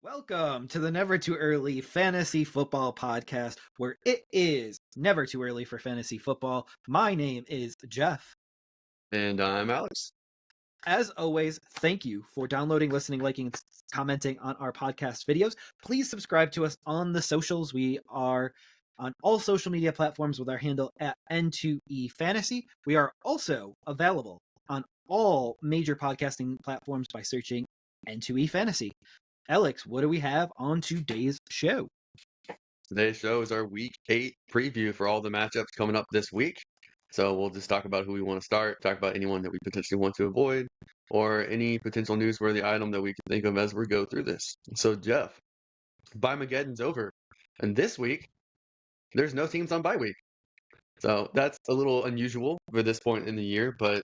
Welcome to the Never Too Early Fantasy Football Podcast, where it is never too early for fantasy football. My name is Jeff. And I'm Alex. As always, thank you for downloading, listening, liking, and commenting on our podcast videos. Please subscribe to us on the socials. We are on all social media platforms with our handle at N2EFantasy. We are also available on all major podcasting platforms by searching N2EFantasy. Alex, what do we have on today's show? Today's show is our Week 8 preview for all the matchups coming up this week. So we'll just talk about who we want to start, talk about anyone that we potentially want to avoid, or any potential newsworthy item that we can think of as we go through this. So Jeff, Bye-Mageddon's over. And this week, there's no teams on bye week. So that's a little unusual for this point in the year, but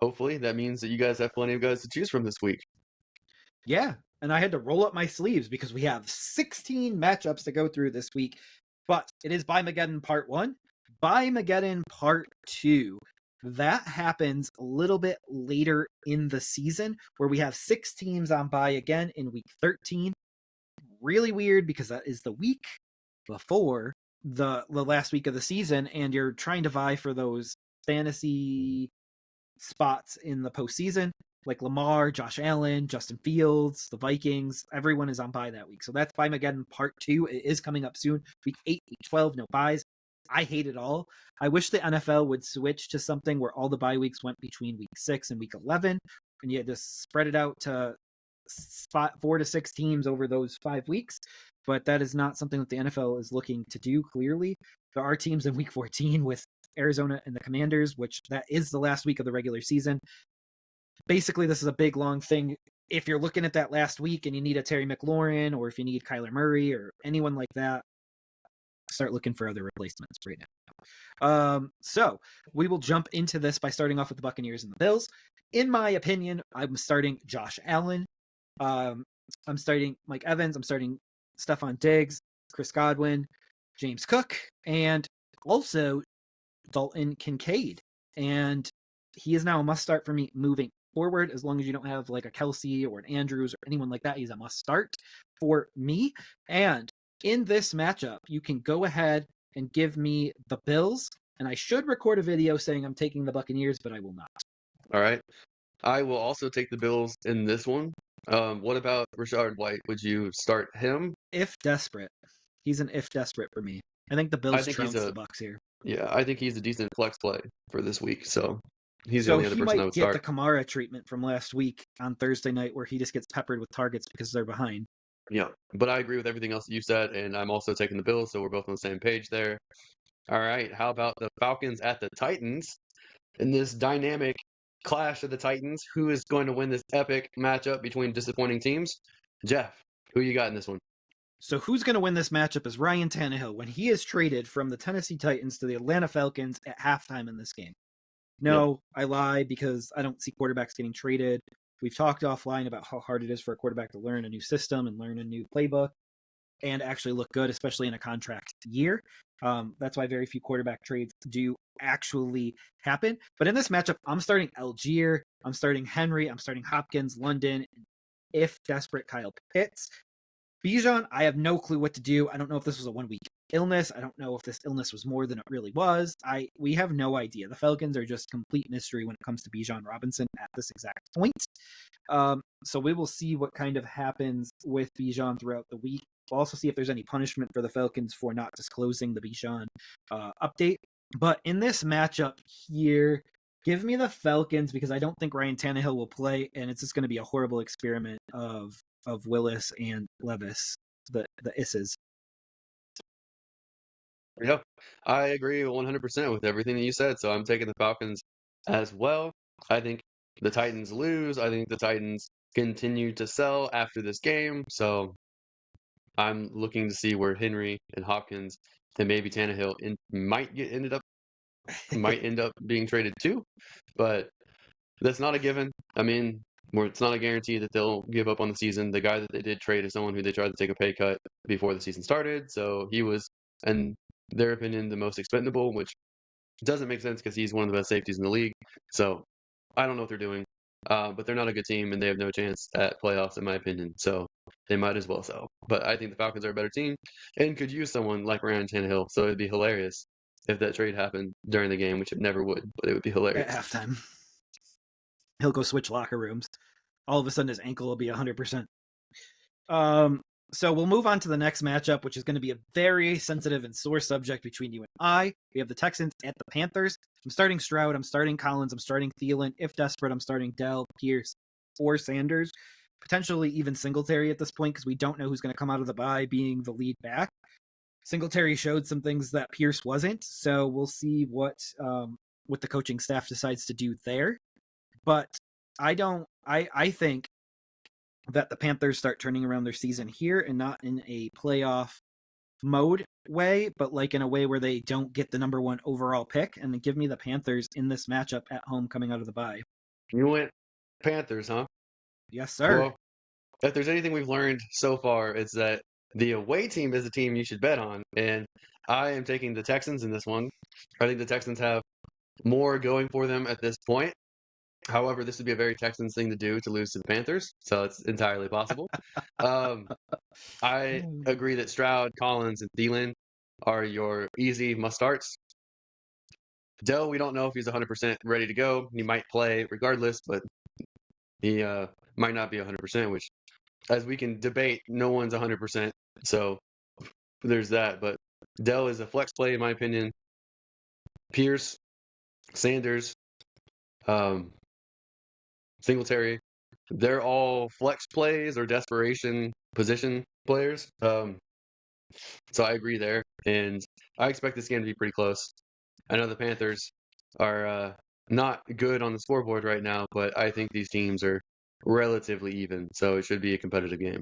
hopefully that means that you guys have plenty of guys to choose from this week. Yeah, and I had to roll up my sleeves because we have 16 matchups to go through this week. But it is Bye-Mageddon Part 1. Bye-Mageddon Part 2. That happens a little bit later in the season where we have 6 teams on bye again in Week 13. Really weird because that is the week before the last week of the season, and you're trying to vie for those fantasy spots in the postseason. Like Lamar, Josh Allen, Justin Fields, the Vikings, everyone is on bye that week. So that's Bye-Mageddon Part 2. It is coming up soon. Week 8, Week 12, no byes. I hate it all. I wish the NFL would switch to something where all the bye weeks went between Week 6 and Week 11, and you had to spread it out to 4 to 6 teams over those 5 weeks. But that is not something that the NFL is looking to do, clearly. There are teams in Week 14 with Arizona and the Commanders, which that is the last week of the regular season. Basically, this is a big, long thing. If you're looking at that last week and you need a Terry McLaurin, or if you need Kyler Murray or anyone like that, start looking for other replacements right now. So we will jump into this by starting off with the Buccaneers and the Bills. In my opinion, I'm starting Josh Allen. I'm starting Mike Evans. I'm starting Stephon Diggs, Chris Godwin, James Cook, and also Dalton Kincaid. And he is now a must start for me moving forward. As long as you don't have like a Kelsey or an Andrews or anyone like that, he's a must start for me. And in this matchup, you can go ahead and give me the Bills. And I should record a video saying I'm taking the Buccaneers, but I will not. All right. I will also take the Bills in this one. What about Rashard White? Would you start him? If desperate. He's an if desperate for me. I think the Bills trounce the Bucs here. Yeah, I think he's a decent flex play for this week. So he's the only other person I would start. So he might get the Kamara treatment from last week on Thursday night where he just gets peppered with targets because they're behind. Yeah, but I agree with everything else that you said, and I'm also taking the Bills, so we're both on the same page there. All right, how about the Falcons at the Titans? In this dynamic clash of the Titans, who is going to win this epic matchup between disappointing teams? Jeff, who you got in this one? So who's going to win this matchup is Ryan Tannehill when he is traded from the Tennessee Titans to the Atlanta Falcons at halftime in this game. No, I lie because I don't see quarterbacks getting traded. We've talked offline about how hard it is for a quarterback to learn a new system and learn a new playbook and actually look good, especially in a contract year. That's why very few quarterback trades do actually happen. But in this matchup, I'm starting Algier, I'm starting Henry, I'm starting Hopkins, London, if desperate, Kyle Pitts. Bijan, I have no clue what to do. I don't know if this was a 1 week illness. I don't know if this illness was more than it really was. We have no idea. The Falcons are just complete mystery when it comes to Bijan Robinson at this exact point. So we will see what kind of happens with Bijan throughout the week. We'll also see if there's any punishment for the Falcons for not disclosing the Bijan update. But in this matchup here, give me the Falcons because I don't think Ryan Tannehill will play, and it's just going to be a horrible experiment of Willis and Levis, the Isses. Yep, I agree 100% with everything that you said, so I'm taking the Falcons as well. I think the Titans lose. I think the Titans continue to sell after this game, so I'm looking to see where Henry and Hopkins and maybe Tannehill might end up being traded too, but that's not a given. I mean, it's not a guarantee that they'll give up on the season. The guy that they did trade is someone who they tried to take a pay cut before the season started, so he was, in their opinion, the most expendable, which doesn't make sense because he's one of the best safeties in the league. So I don't know what they're doing. But they're not a good team, and they have no chance at playoffs, in my opinion. So they might as well sell. But I think the Falcons are a better team and could use someone like Ryan Tannehill. So it'd be hilarious if that trade happened during the game, which it never would, but it would be At hilarious. halftime. He'll go switch locker rooms. All of a sudden, his ankle will be 100%. So we'll move on to the next matchup, which is going to be a very sensitive and sore subject between you and I. We have the Texans at the Panthers. I'm starting Stroud. I'm starting Collins. I'm starting Thielen. If desperate, I'm starting Dell, Pierce, or Sanders. Potentially even Singletary at this point because we don't know who's going to come out of the bye being the lead back. Singletary showed some things that Pierce wasn't, so we'll see what the coaching staff decides to do there. But I think that the Panthers start turning around their season here and not in a playoff mode way, but like in a way where they don't get the number 1 overall pick, and then give me the Panthers in this matchup at home coming out of the bye. You went Panthers, huh? Yes, sir. Well, if there's anything we've learned so far, it's that the away team is a team you should bet on. And I am taking the Texans in this one. I think the Texans have more going for them at this point. However, this would be a very Texans thing to do to lose to the Panthers, so it's entirely possible. I agree that Stroud, Collins, and Thielen are your easy must-starts. Dell, we don't know if he's 100% ready to go. He might play regardless, but he might not be 100%, which, as we can debate, no one's 100%. So there's that. But Dell is a flex play, in my opinion. Pierce, Sanders, Singletary, they're all flex plays or desperation position players. So I agree there, and I expect this game to be pretty close. I know the Panthers are not good on the scoreboard right now, but I think these teams are relatively even, so it should be a competitive game.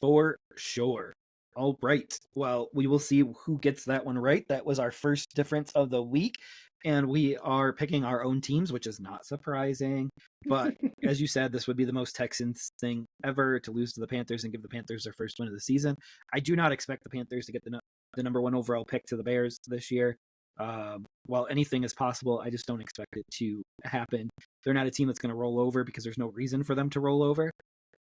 For sure. All right. Well, we will see who gets that one right. That was our first difference of the week. And we are picking our own teams, which is not surprising. But as you said, this would be the most Texans thing ever to lose to the Panthers and give the Panthers their first win of the season. I do not expect the Panthers to get the number 1 overall pick to the Bears this year. While anything is possible, I just don't expect it to happen. They're not a team that's going to roll over because there's no reason for them to roll over.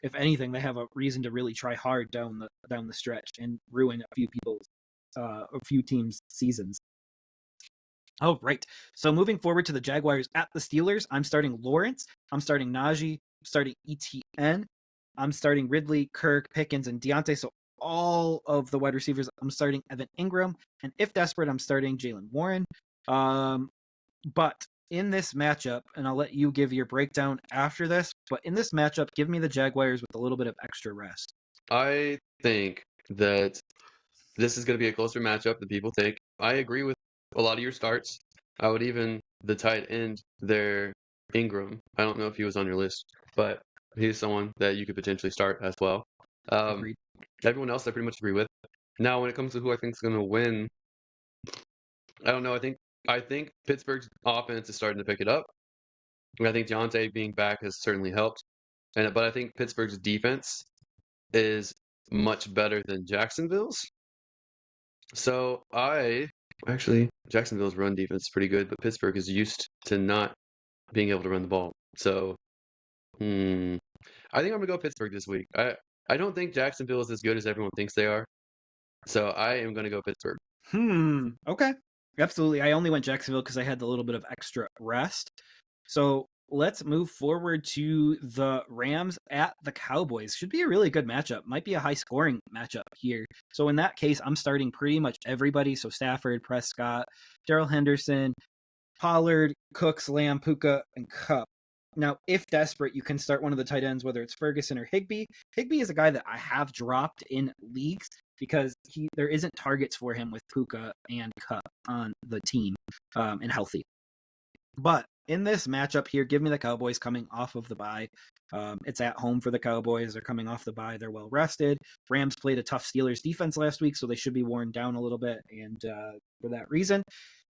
If anything, they have a reason to really try hard down the stretch and ruin a few teams' seasons. Oh, right. So moving forward to the Jaguars at the Steelers, I'm starting Lawrence. I'm starting Najee. I'm starting ETN. I'm starting Ridley, Kirk, Pickens, and Deontay. So all of the wide receivers, I'm starting Evan Ingram. And if desperate, I'm starting Jalen Warren. But in this matchup, and I'll let you give your breakdown after this, but in this matchup, give me the Jaguars with a little bit of extra rest. I think that this is going to be a closer matchup than people think. I agree with a lot of your starts. I would even the tight end there, Ingram. I don't know if he was on your list, but he's someone that you could potentially start as well. Agreed. Everyone else I pretty much agree with. Now, when it comes to who I think is going to win, I don't know. I think Pittsburgh's offense is starting to pick it up. I think Deontay being back has certainly helped, but I think Pittsburgh's defense is much better than Jacksonville's. So Jacksonville's run defense is pretty good, but Pittsburgh is used to not being able to run the ball. So I think I'm gonna go Pittsburgh this week. I don't think Jacksonville is as good as everyone thinks they are. So I am gonna go Pittsburgh. Okay. Absolutely. I only went Jacksonville because I had the little bit of extra rest. So let's move forward to the Rams at the Cowboys. Should be a really good matchup. Might be a high scoring matchup here. So in that case, I'm starting pretty much everybody. So Stafford, Prescott, Darrell Henderson, Pollard, Cooks, Lamb, Puka, and Kupp. Now, if desperate, you can start one of the tight ends, whether it's Ferguson or Higbee. Higbee is a guy that I have dropped in leagues because there isn't targets for him with Puka and Kupp on the team and healthy. But in this matchup here, give me the Cowboys coming off of the bye. It's at home for the Cowboys. They're coming off the bye. They're well rested. Rams played a tough Steelers defense last week, so they should be worn down a little bit. And for that reason,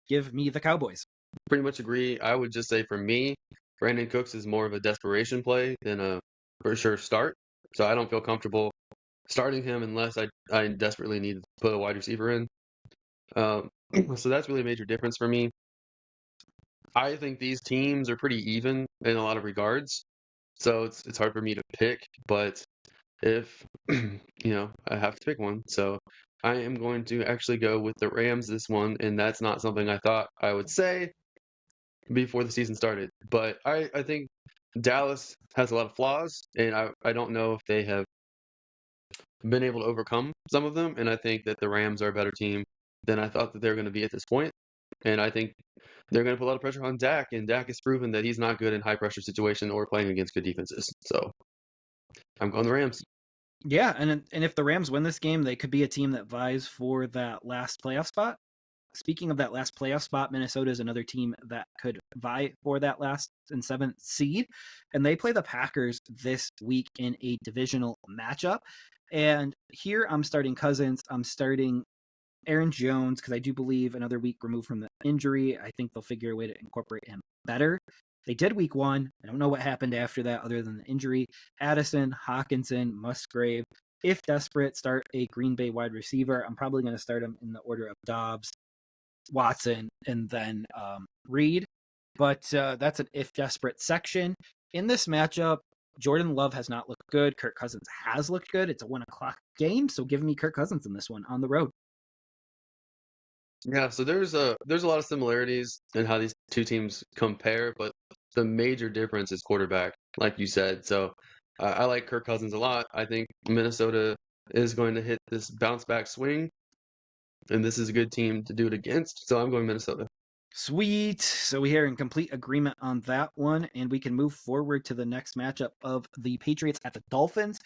give me the Cowboys. Pretty much agree. I would just say for me, Brandon Cooks is more of a desperation play than a for sure start. So I don't feel comfortable starting him unless I desperately need to put a wide receiver in. So that's really a major difference for me. I think these teams are pretty even in a lot of regards. so it's hard for me to pick. But if I have to pick one, so I am going to actually go with the Rams this one, and that's not something I thought I would say before the season started. But I think Dallas has a lot of flaws, and I don't know if they have been able to overcome some of them. And I think that the Rams are a better team than I thought that they were going to be at this point. And I think they're going to put a lot of pressure on Dak, and Dak has proven that he's not good in high pressure situation or playing against good defenses. So I'm going the Rams. Yeah, and if the Rams win this game, they could be a team that vies for that last playoff spot. Speaking of that last playoff spot, Minnesota is another team that could vie for that last and seventh seed, and they play the Packers this week in a divisional matchup. And here I'm starting Cousins. I'm starting Aaron Jones because I do believe another week removed from the injury, I think they'll figure a way to incorporate him better. They did week one. I don't know what happened after that other than the injury. Addison, Hawkinson, Musgrave. If desperate, start a Green Bay wide receiver. I'm probably going to start him in the order of Dobbs, Watson, and then Reed. But that's an if desperate section. In this matchup, Jordan Love has not looked good. Kirk Cousins has looked good. It's a 1:00 game, so give me Kirk Cousins in this one on the road. Yeah, so there's a lot of similarities in how these two teams compare, but the major difference is quarterback, like you said. So I like Kirk Cousins a lot. I think Minnesota is going to hit this bounce back swing, and this is a good team to do it against. So I'm going Minnesota. Sweet. So we are in complete agreement on that one, and we can move forward to the next matchup of the Patriots at the Dolphins.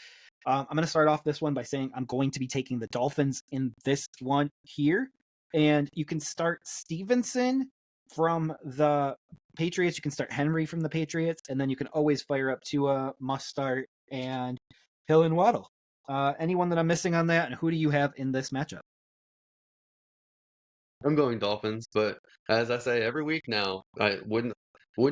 I'm going to start off this one by saying I'm going to be taking the Dolphins in this one here. And you can start Stevenson from the Patriots. You can start Henry from the Patriots, and then you can always fire up Tua, Must Start, and Hill and Waddle. Anyone that I'm missing on that, and who do you have in this matchup? I'm going Dolphins, but as I say every week now, I wouldn't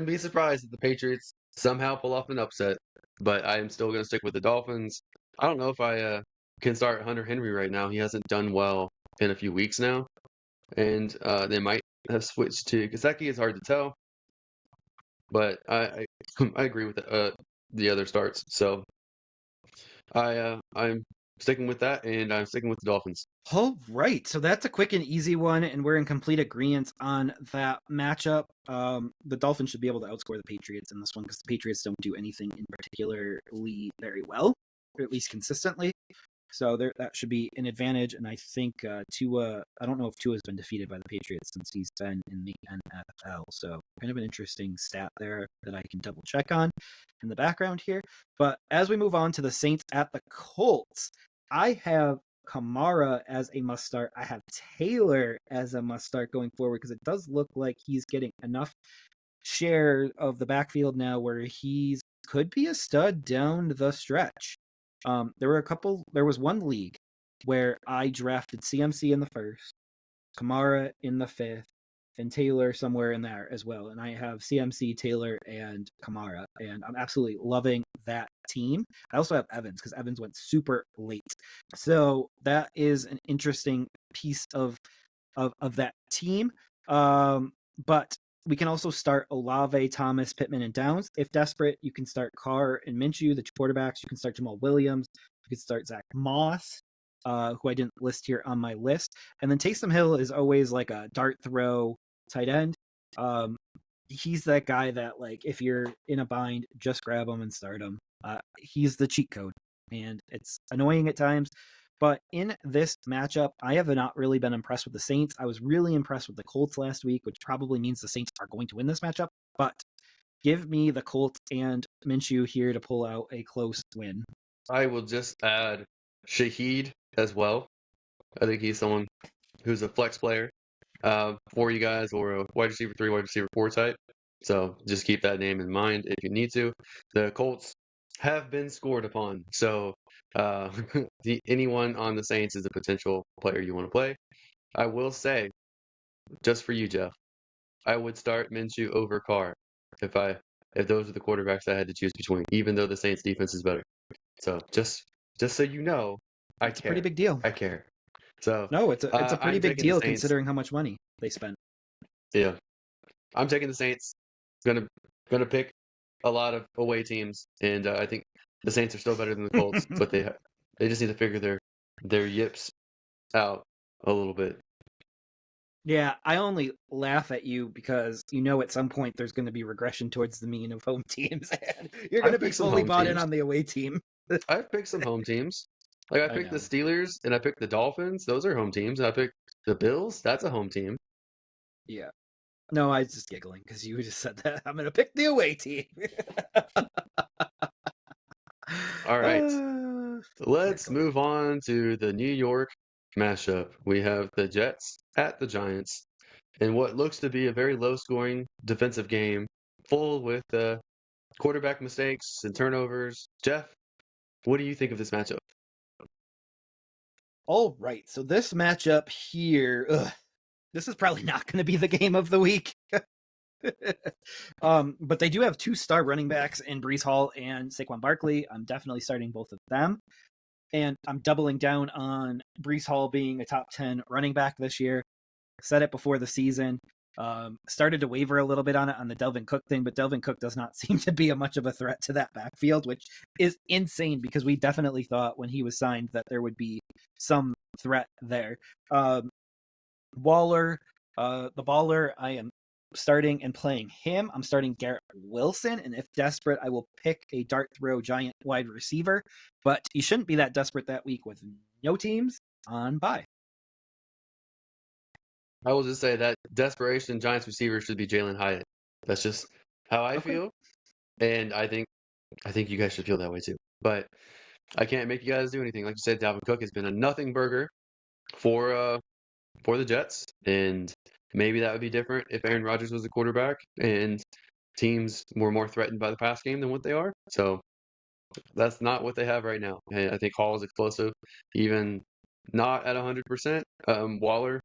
be surprised if the Patriots somehow pull off an upset. But I am still going to stick with the Dolphins. I don't know if I can start Hunter Henry right now. He hasn't done well in a few weeks now, and they might have switched to Gesicki. It's hard to tell, but I agree with the other starts. So I'm sticking with that, and I'm sticking with the Dolphins. All right, so that's a quick and easy one, and we're in complete agreement on that matchup. The Dolphins should be able to outscore the Patriots in this one because the Patriots don't do anything in particularly very well, or at least consistently. So that should be an advantage, and I think Tua. I don't know if Tua has been defeated by the Patriots since he's been in the NFL. So kind of an interesting stat there that I can double check on in the background here. But as we move on to the Saints at the Colts, I have Kamara as a must start. I have Taylor as a must start going forward because it does look like he's getting enough share of the backfield now where he's could be a stud down the stretch. There was one league where I drafted CMC in the first, Kamara in the fifth, and Taylor somewhere in there as well. And I have CMC, Taylor, and Kamara, and I'm absolutely loving that team. I also have Evans because Evans went super late, so that is an interesting piece of that team. But we can also start Olave, Thomas, Pittman, and Downs. If desperate, you can start Carr and Minshew, the two quarterbacks. You can start Jamal Williams. You can start Zach Moss, who I didn't list here on my list. And then Taysom Hill is always like a dart throw tight end. He's that guy that, like, if you're in a bind, just grab him and start him. He's the cheat code, and it's annoying at times. But in this matchup, I have not really been impressed with the Saints. I was really impressed with the Colts last week, which probably means the Saints are going to win this matchup. But give me the Colts and Minshew here to pull out a close win. I will just add Shaheed as well. I think he's someone who's a flex player for you guys, or a wide receiver 3, wide receiver 4 type. So just keep that name in mind if you need to. The Colts have been scored upon, so anyone on the Saints is a potential player you want to play. I will say, just for you, Jeff, I would start Minshew over Carr if those are the quarterbacks I had to choose between, even though the Saints defense is better. So just so you know, I It's a pretty care. big deal. I care. So No, it's a pretty I'm big taking the deal Saints. considering how much money they spent. Yeah, I'm taking the Saints. Gonna pick a lot of away teams, and I think the Saints are still better than the Colts, but they just need to figure their yips out a little bit. Yeah, I only laugh at you because you know at some point there's going to be regression towards the mean of home teams, and you're going to I've be picked some fully home bought in teams. on the away team. I've picked some home teams. Like I I picked the know. Steelers and I picked the Dolphins. Those are home teams. And I picked the Bills. That's a home team. Yeah. No, I was just giggling because you just said that. I'm going to pick the away team. All right. Yeah, Let's go ahead. move on to the New York mashup. We have the Jets at the Giants in what looks to be a very low-scoring defensive game, full with quarterback mistakes and turnovers. Jeff, what do you think of this matchup? All right. So this matchup here, this is probably not going to be the game of the week. But they do have 2-star running backs in Brees Hall and Saquon Barkley. I'm definitely starting both of them. And I'm doubling down on Brees Hall being a top 10 running back this year. Said it before the season. Started to waver a little bit on it on the Delvin Cook thing, but Delvin Cook does not seem to be much of a threat to that backfield, which is insane because we definitely thought when he was signed that there would be some threat there. Waller, the baller, I am starting and playing him. I'm starting Garrett Wilson, and if desperate, I will pick a dart throw giant wide receiver. But you shouldn't be that desperate that week with no teams on bye. I will just say that desperation Giants receiver should be Jalen Hyatt. That's just how I Okay. feel, and I think you guys should feel that way too. But I can't make you guys do anything. Like you said, Dalvin Cook has been a nothing burger for for the Jets, and maybe that would be different if Aaron Rodgers was the quarterback and teams were more threatened by the pass game than what they are. So that's not what they have right now. And I think Hall is explosive, even not at 100%. Waller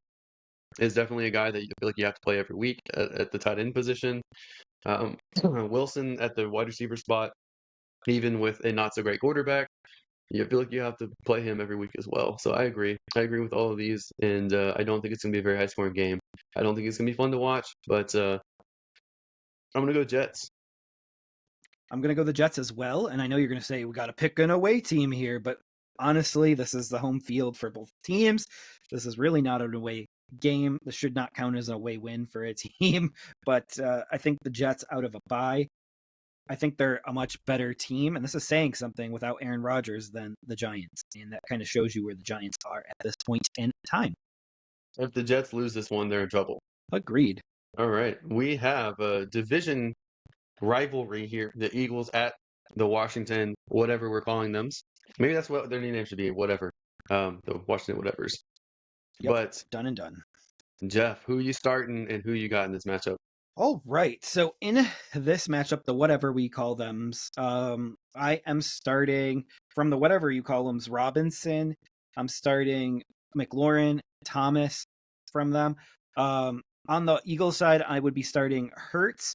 is definitely a guy that you feel like you have to play every week at the tight end position. Wilson at the wide receiver spot, even with a not so great quarterback, you feel like you have to play him every week as well. So I agree. I agree with all of these, and I don't think it's going to be a very high scoring game. I don't think it's going to be fun to watch, but I'm going to go Jets. I'm going to go the Jets as well. And I know you're going to say we got to pick an away team here, but honestly, this is the home field for both teams. This is really not an away game. This should not count as an away win for a team. But I think the Jets out of a bye, I think they're a much better team. And this is saying something without Aaron Rodgers than the Giants. And that kind of shows you where the Giants are at this point in time. If the Jets lose this one, they're in trouble. Agreed. All right. We have a division rivalry here. The Eagles at the Washington, whatever we're calling them. Maybe that's what their new name should be, whatever. The Washington whatevers. Yep. But Done and done. Jeff, who you starting and who you got in this matchup? All right. So in this matchup, the whatever we call them, I am starting from the whatever you call them, Robinson. I'm starting McLaurin, Thomas from them. On the Eagles side, I would be starting Hertz,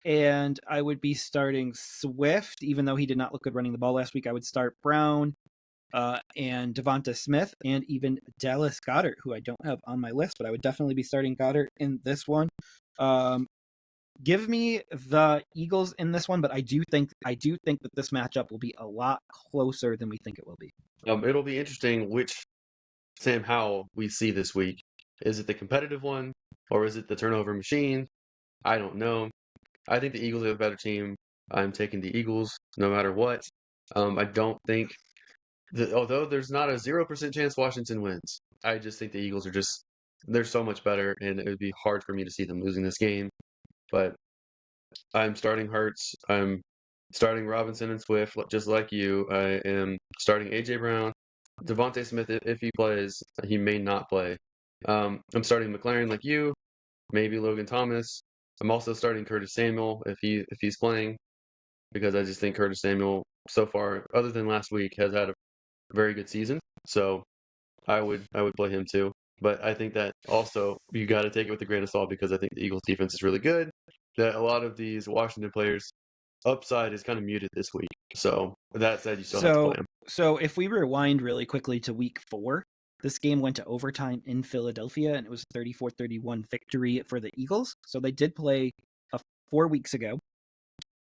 and I would be starting Swift, even though he did not look good running the ball last week. I would start Brown, and Devonta Smith, and even Dallas Goedert, who I don't have on my list, but I would definitely be starting Goddard in this one. Um, Give me the Eagles in this one, but I do think that this matchup will be a lot closer than we think it will be. It'll be interesting which Sam Howell we see this week. Is it the competitive one or is it the turnover machine? I don't know. I think the Eagles are a better team. I'm taking the Eagles no matter what. I don't think that, although there's not a 0% chance Washington wins, I just think the Eagles are they're so much better, and it would be hard for me to see them losing this game. But I'm starting Hurts. I'm starting Robinson and Swift, just like you. I am starting AJ Brown, Devontae Smith. If he plays, he may not play. I'm starting McLaren like you, maybe Logan Thomas. I'm also starting Curtis Samuel if he's playing, because I just think Curtis Samuel so far, other than last week, has had a very good season. So I would play him too. But I think that also you got to take it with a grain of salt because I think the Eagles defense is really good. That a lot of these Washington players upside is kind of muted this week. So with that said, you still have to play him. So if we rewind really quickly to week 4, this game went to overtime in Philadelphia, and it was 34-31 victory for the Eagles. So they did play 4 weeks ago.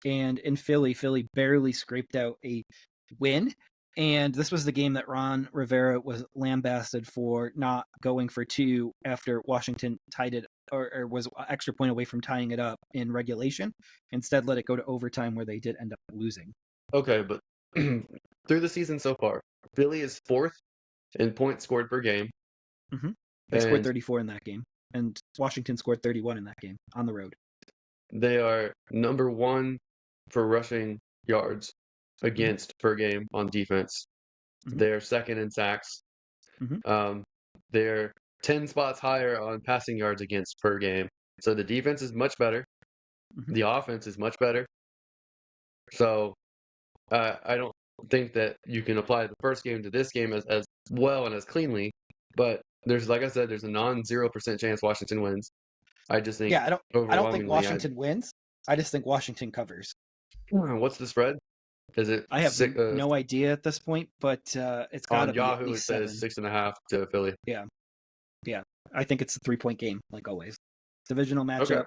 And in Philly barely scraped out a win. And this was the game that Ron Rivera was lambasted for not going for two after Washington tied it or was an extra point away from tying it up in regulation. Instead, let it go to overtime where they did end up losing. Okay, but through the season so far, Philly is 4th in points scored per game. They scored And 34 in that game, and Washington scored 31 in that game on the road. they are number 1 for rushing yards against per game on defense. They're 2nd in sacks. They're 10 spots higher on passing yards against per game. So the defense is much better. The offense is much better. So I don't think that you can apply the first game to this game as well and as cleanly. But there's, like I said, there's a non-0% chance Washington wins. I just think Yeah, I don't think overwhelmingly, Washington wins. I just think Washington covers. What's the spread? Is it I have six, no idea at this point, but it's got to on be at Yahoo? It least says 7. 6.5 to Philly. Yeah. I think it's a 3-point game, like always. Divisional matchup, Okay.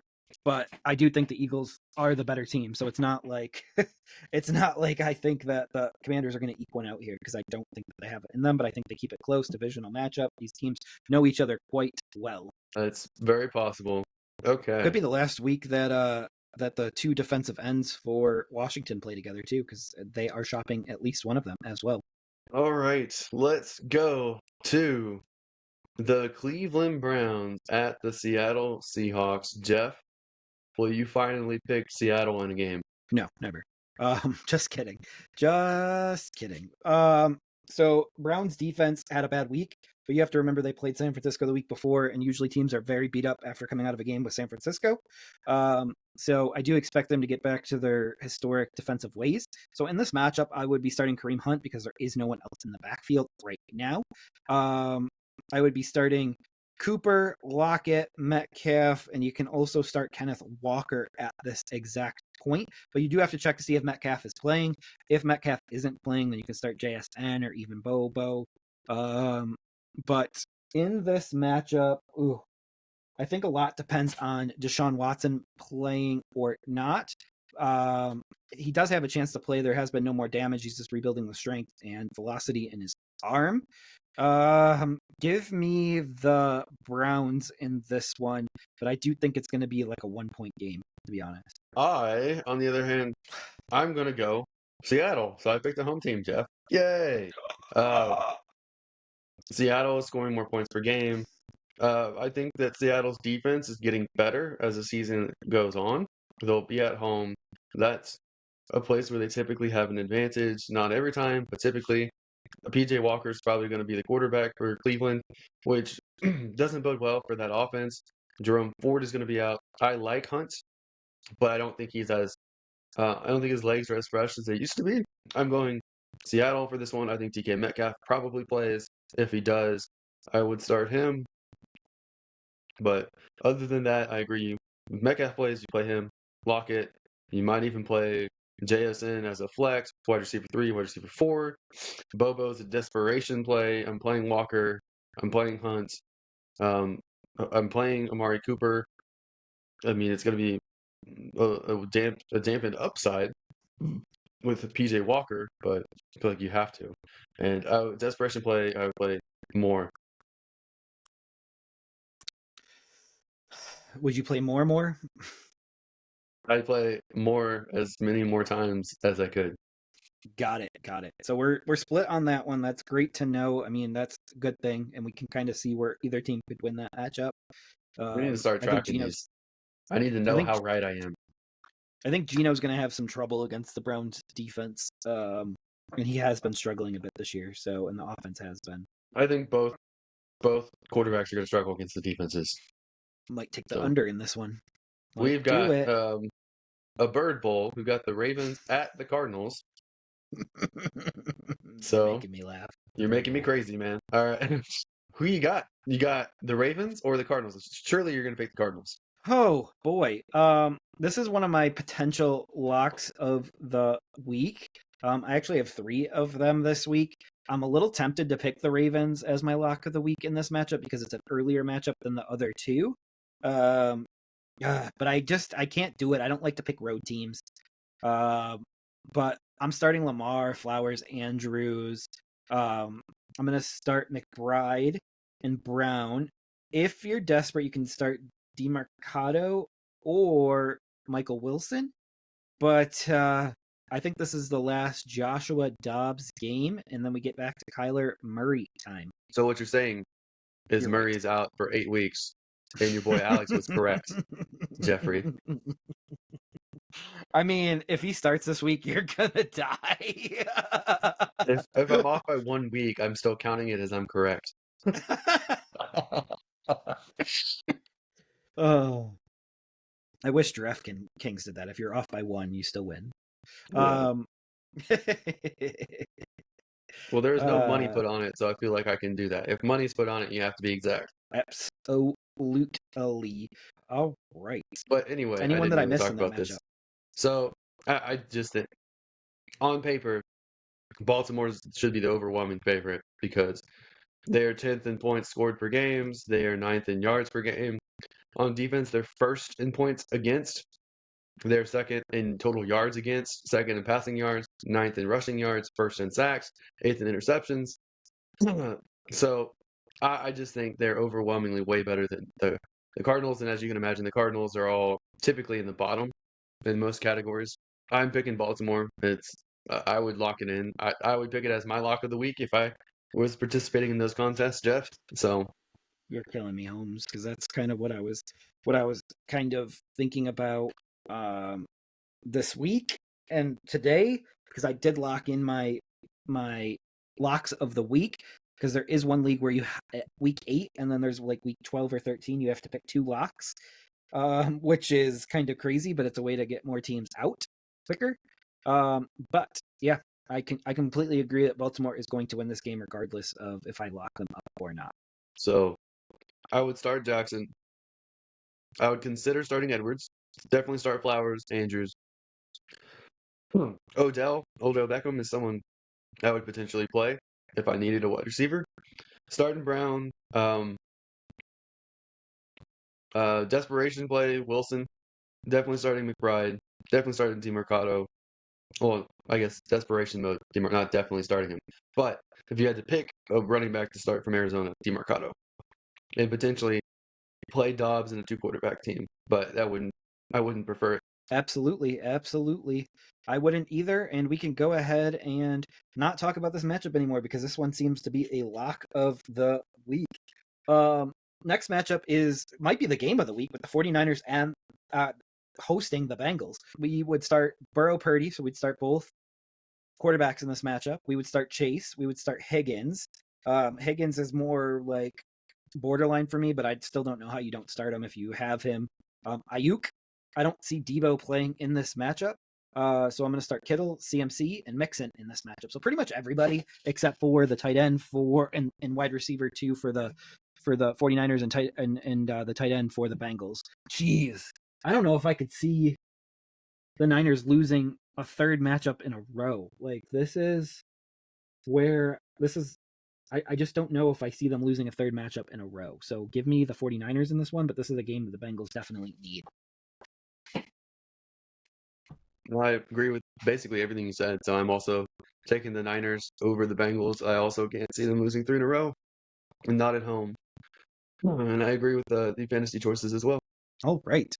but I do think the Eagles are the better team. So it's not like I think that the Commanders are going to eke one out here, because I don't think that they have it in them. But I think they keep it close. Divisional matchup. These teams know each other quite well. It's very possible. Okay. Could be the last week that the two defensive ends for Washington play together too, because they are shopping at least one of them as well. All right. Let's go to the Cleveland Browns at the Seattle Seahawks. Jeff, will you finally pick Seattle in a game? No, never. Just kidding. Just kidding. So Browns defense had a bad week, but you have to remember they played San Francisco the week before, and usually teams are very beat up after coming out of a game with San Francisco. So I do expect them to get back to their historic defensive ways. So in this matchup, I would be starting Kareem Hunt because there is no one else in the backfield right now. I would be starting Cooper, Lockett, Metcalf, and you can also start Kenneth Walker at this exact point. But you do have to check to see if Metcalf is playing. If Metcalf isn't playing, then you can start JSN or even Bobo. But in this matchup, I think a lot depends on Deshaun Watson playing or not. He does have a chance to play. There has been no more damage. He's just rebuilding the strength and velocity in his arm. Give me the Browns in this one, but I do think it's going to be like a 1-point game, to be honest. I, on the other hand, I'm going to go Seattle. So I picked the home team, Jeff. Yay! Seattle is scoring more points per game. I think that Seattle's defense is getting better as the season goes on. They'll be at home. That's a place where they typically have an advantage. Not every time, but typically. PJ Walker is probably going to be the quarterback for Cleveland, which doesn't bode well for that offense. Jerome Ford is going to be out. I like Hunt, but I don't think he's as I don't think his legs are as fresh as they used to be. I'm going Seattle for this one. I think DK Metcalf probably plays. If he does, I would start him. But other than that, I agree. If Metcalf plays, you play him. Lockett. You might even play JSN as a flex, wide receiver 3, wide receiver 4. Bobo's a desperation play. I'm playing Walker. I'm playing Hunt. I'm playing Amari Cooper. I mean, it's going to be a dampened upside with PJ Walker, but I feel like you have to. And desperation play, I would play more. Would you play more? I'd play more, as many more times as I could. Got it. So we're split on that one. That's great to know. I mean, that's a good thing, and we can kind of see where either team could win that matchup. We need to start tracking these. I need to know how right I am. I think Gino's going to have some trouble against the Browns defense, and he has been struggling a bit this year. So, and the offense has been. I think both quarterbacks are going to struggle against the defenses. Might take the under in this one. We've got a bird bowl. We've got the Ravens at the Cardinals. So you're making me laugh. You're making me crazy, man. All right. Who you got? You got the Ravens or the Cardinals? Surely you're going to pick the Cardinals. Oh, boy. This is one of my potential locks of the week. I actually have 3 of them this week. I'm a little tempted to pick the Ravens as my lock of the week in this matchup because it's an earlier matchup than the other 2. But I can't do it. I don't like to pick road teams. But I'm starting Lamar, Flowers, Andrews. I'm going to start McBride and Brown. If you're desperate, you can start DeMarcado or Michael Wilson. But I think this is the last Joshua Dobbs game, and then we get back to Kyler Murray time. So what you're saying is You're Murray right. is out for 8 weeks, and your boy Alex was correct, Jeffrey. I mean, if he starts this week, you're gonna die. If I'm off by 1 week, I'm still counting it as I'm correct. Oh, I wish Kings did that. If you're off by 1, you still win. Yeah. Well, there is no money put on it, so I feel like I can do that. If money's put on it, you have to be exact. Absolutely. All right. But anyway, I Anyone didn't that I really missed talk in that about matchup? this. So I just think, on paper, Baltimore should be the overwhelming favorite because they are 10th in points scored per games. They are 9th in yards per game. On defense, they're first in points against. They're second in total yards against, second in passing yards, 9th in rushing yards, first in sacks, 8th in interceptions. So I just think they're overwhelmingly way better than the Cardinals. And as you can imagine, the Cardinals are all typically in the bottom in most categories. I'm picking Baltimore. I would lock it in. I would pick it as my lock of the week if I was participating in those contests, Jeff. So You're killing me, Holmes, because that's kind of what I was kind of thinking about this week and today, because I did lock in my locks of the week, because there is one league where you week 8 and then there's like week 12 or 13 you have to pick 2 locks, which is kind of crazy, but it's a way to get more teams out quicker. But yeah, I completely agree that Baltimore is going to win this game regardless of if I lock them up or not. so I would start Jackson. I would consider starting Edwards. Definitely start Flowers, Andrews. Odell Beckham is someone I would potentially play if I needed a wide receiver. Starting Brown, desperation play, Wilson. Definitely starting McBride. Definitely starting DeMarcado. Well, I guess desperation mode, not definitely starting him. But if you had to pick a running back to start from Arizona, DeMarcado. And potentially play Dobbs in a 2 quarterback team. But I wouldn't prefer it. Absolutely, absolutely. I wouldn't either, and we can go ahead and not talk about this matchup anymore because this one seems to be a lock of the week. Next matchup might be the game of the week with the 49ers and hosting the Bengals. We would start Burrow, Purdy, so we'd start both quarterbacks in this matchup. We would start Chase. We would start Higgins. Higgins is more like borderline for me, but I still don't know how you don't start him if you have him. Ayuk, I don't see Debo playing in this matchup. So I'm going to start Kittle, CMC, and Mixon in this matchup. So pretty much everybody except for the tight end and wide receiver 2 for the 49ers and the tight end for the Bengals. Jeez. I don't know if I could see the Niners losing a third matchup in a row. Like this is I just don't know if I see them losing a third matchup in a row. So give me the 49ers in this one, but this is a game that the Bengals definitely need. Well, I agree with basically everything you said. So I'm also taking the Niners over the Bengals. I also can't see them losing 3 in a row and not at home. And I agree with the fantasy choices as well. All right.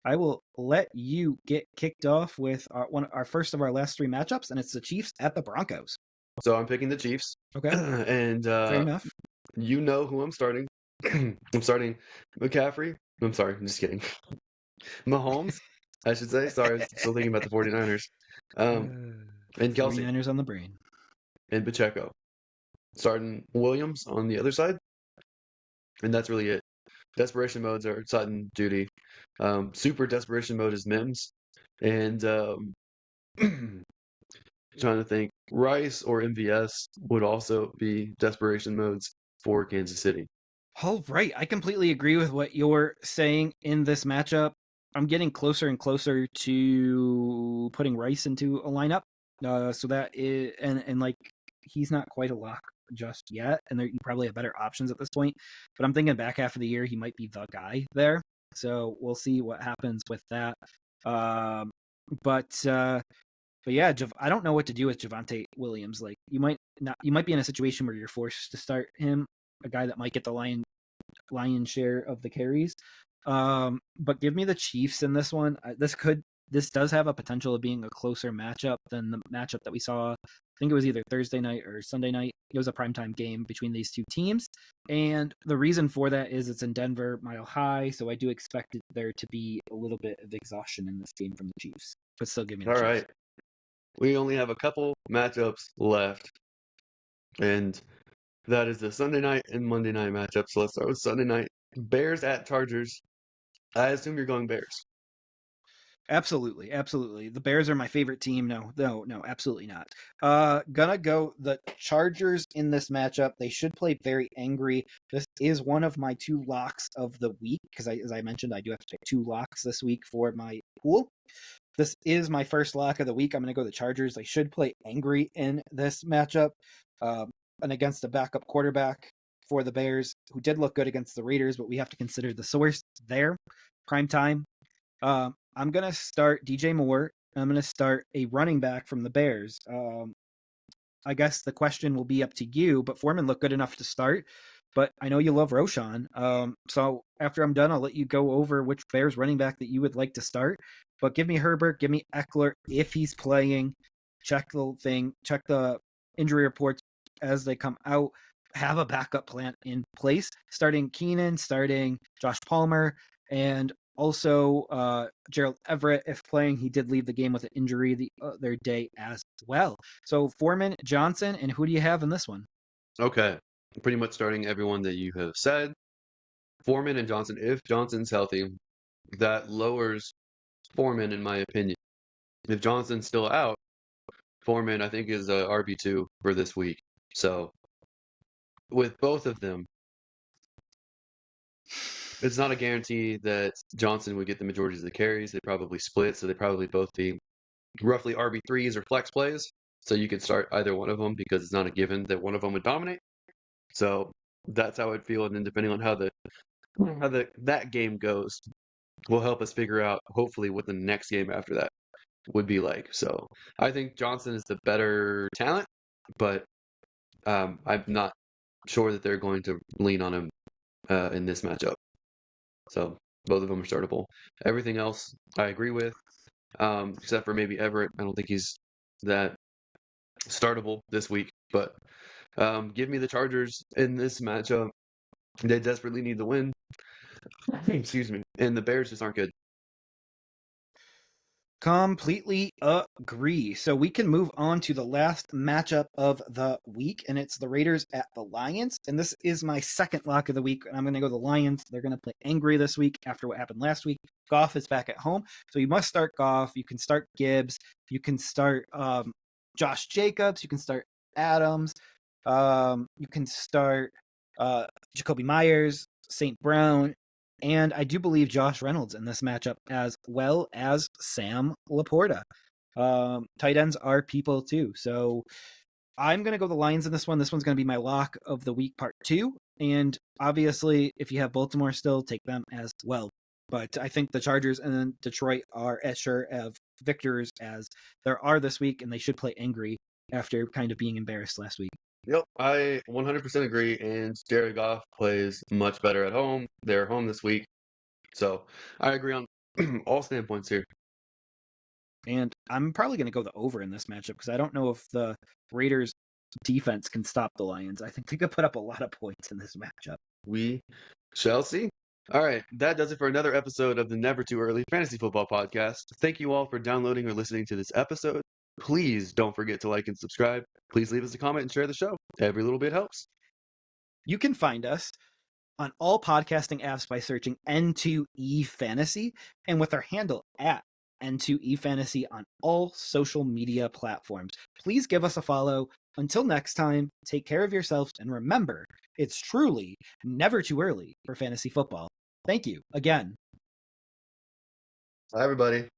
I will let you get kicked off with our first of our last 3 matchups, and it's the Chiefs at the Broncos. So I'm picking the Chiefs. Okay. And Fair enough. you know who I'm starting. I'm starting McCaffrey. I'm sorry, I'm just kidding. Mahomes, I should say. Sorry, I was still thinking about the 49ers. And Kelsey 49ers on the brain. and Pacheco. Starting Williams on the other side. And that's really it. Desperation modes are Sutton, Judy. Super desperation mode is Mims. And trying to think, Rice or MVS would also be desperation modes for Kansas City. All right. I completely agree with what you're saying in this matchup. I'm getting closer and closer to putting Rice into a lineup. So that is, and like, he's not quite a lock just yet. And you probably have better options at this point. But I'm thinking back half of the year, he might be the guy there. So we'll see what happens with that. But yeah, I don't know what to do with Javonte Williams. Like you might be in a situation where you're forced to start him, a guy that might get the lion's share of the carries. But give me the Chiefs in this one. This does have a potential of being a closer matchup than the matchup that we saw. I think it was either Thursday night or Sunday night. It was a primetime game between these two teams. And the reason for that is it's in Denver, Mile High. So I do expect there to be a little bit of exhaustion in this game from the Chiefs. But still give me the All Chiefs. right. We only have a couple matchups left. And that is the Sunday night and Monday night matchup. So let's start with Sunday night. Bears at Chargers. I assume you're going Bears. Absolutely, absolutely. The Bears are my favorite team. No, absolutely not. Gonna go the Chargers in this matchup. They should play very angry. This is one of my two locks of the week because, as I mentioned, I do have to pick two locks this week for my pool. This is my first lock of the week. I'm gonna go the Chargers. They should play angry in this matchup, and against a backup quarterback for the Bears, who did look good against the Raiders, but we have to consider the source there. Prime time. I'm going to start DJ Moore. I'm going to start a running back from the Bears. I guess the question will be up to you, but Foreman looked good enough to start. But I know you love Roshan. So after I'm done, I'll let you go over which Bears running back that you would like to start. But give me Herbert, give me Eckler if he's playing. Check the injury reports as they come out. Have a backup plan in place. Starting Keenan, starting Josh Palmer, and also Gerald Everett, if playing. He did leave the game with an injury the other day as well. So Foreman, Johnson, and who do you have in this one? Okay. Pretty much starting everyone that you have said. Foreman and Johnson. If Johnson's healthy, that lowers Foreman, in my opinion. If Johnson's still out, Foreman, I think, is a RB2 for this week. So with both of them, it's not a guarantee that Johnson would get the majority of the carries. They probably split, so they probably both be roughly RB3s or flex plays. So you could start either one of them because it's not a given that one of them would dominate. So that's how I'd feel, and then depending on how that game goes, will help us figure out hopefully what the next game after that would be like. So I think Johnson is the better talent, but I'm not sure that they're going to lean on him in this matchup. So both of them are startable. Everything else I agree with, except for maybe Everett. I don't think he's that startable this week. But give me the Chargers in this matchup. They desperately need the win. Excuse me. And the Bears just aren't good. Completely agree. So we can move on to the last matchup of the week, and it's the Raiders at the Lions. And this is my second lock of the week, and I'm going to go the Lions. They're going to play angry this week after what happened last week. Goff is back at home, so you must start Goff. You can start Gibbs. You can start Josh Jacobs. You can start Adams. You can start Jacoby Myers, St. Brown, and I do believe Josh Reynolds in this matchup, as well as Sam Laporta. Tight ends are people too. So I'm going to go the Lions in this one. This one's going to be my lock of the week, part 2. And obviously, if you have Baltimore still, take them as well. But I think the Chargers and Detroit are as sure of victors as there are this week, and they should play angry after kind of being embarrassed last week. Yep, I 100% agree. And Jared Goff plays much better at home. They're home this week. So I agree on all standpoints here. And I'm probably going to go the over in this matchup because I don't know if the Raiders defense can stop the Lions. I think they could put up a lot of points in this matchup. We shall see. All right, that does it for another episode of the Never Too Early Fantasy Football Podcast. Thank you all for downloading or listening to this episode. Please don't forget to like and subscribe. Please leave us a comment and share the show. Every little bit helps. You can find us on all podcasting apps by searching N2EFantasy and with our handle at N2EFantasy on all social media platforms. Please give us a follow. Until next time, take care of yourselves and remember, it's truly never too early for fantasy football. Thank you again. Bye, everybody.